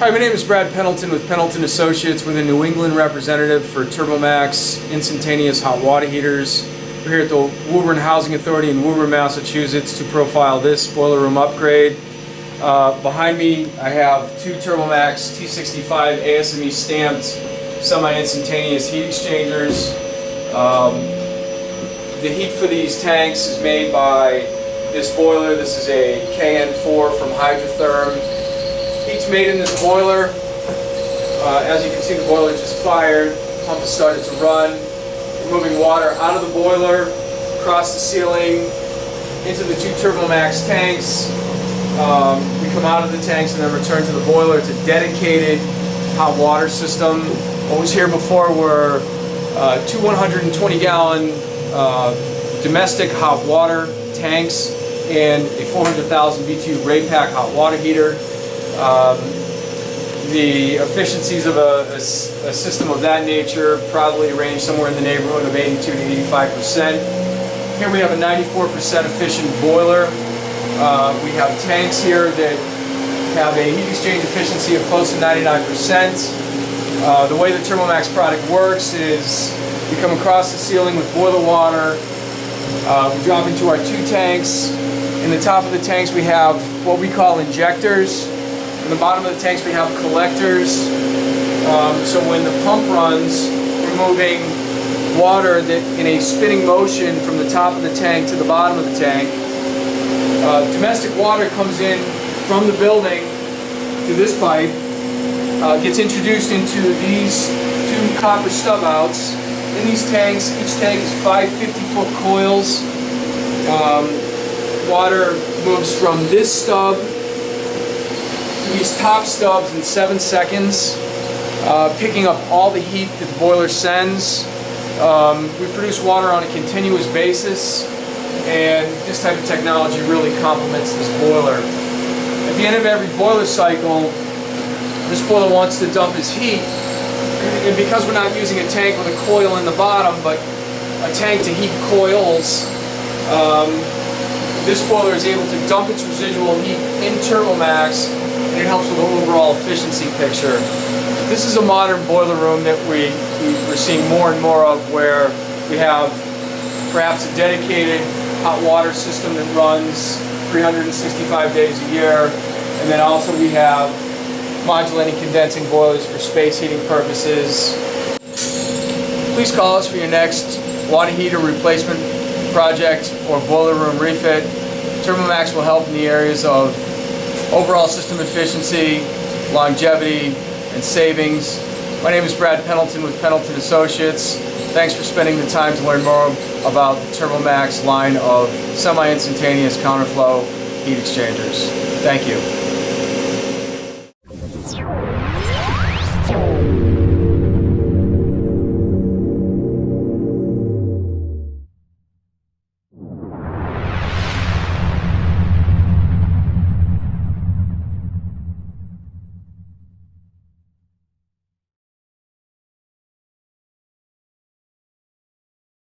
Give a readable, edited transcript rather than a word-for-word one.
Hi, my name is Brad Pendleton with Pendleton Associates. We're the New England representative for Turbomax instantaneous hot water heaters. We're here at the Woburn Housing Authority in Woburn, Massachusetts to profile this boiler room upgrade. Behind me I have two Turbomax T65 ASME stamped semi-instantaneous heat exchangers. The heat for these tanks is made by this boiler. This is a KN4 from Hydrotherm. Heat's made in this boiler. As you can see, the boiler just fired. The pump has started to run. We're moving water out of the boiler, across the ceiling, into the two Turbomax tanks. We come out of the tanks and then return to the boiler. It's a dedicated hot water system. What was here before were two 120-gallon domestic hot water tanks and a 400,000 BTU rate pack hot water heater. The efficiencies of a system of that nature probably range somewhere in the neighborhood of 82 to 85%. Here we have a 94% efficient boiler. We have tanks here that have a heat exchange efficiency of close to 99%. The way the Turbomax product works is we come across the ceiling with boiler water. We drop into our two tanks. In the top of the tanks we have what we call injectors. In the bottom of the tanks we have collectors. So when the pump runs, we're moving water that in a spinning motion from the top of the tank to the bottom of the tank. Domestic water comes in from the building through this pipe, gets introduced into these two copper stub outs. In these tanks, each tank is 5 50-foot coils. Water moves from this stub to these top stubs in 7 seconds, picking up all the heat that the boiler sends. We produce water on a continuous basis, and this type of technology really complements this boiler. At the end of every boiler cycle, this boiler wants to dump its heat, and because we're not using a tank with a coil in the bottom, but a tank to heat coils, this boiler is able to dump its residual heat in Turbomax, and it helps with the overall efficiency picture. This is a modern boiler room that we're seeing more and more of, where we have perhaps a dedicated hot water system that runs 365 days a year, and then also we have modulating condensing boilers for space heating purposes. Please call us for your next water heater replacement project or boiler room refit. Turbomax will help in the areas of overall system efficiency, longevity, and savings. My name is Brad Pendleton with Pendleton Associates. Thanks for spending the time to learn more about the Turbomax line of semi-instantaneous counterflow heat exchangers. Thank you.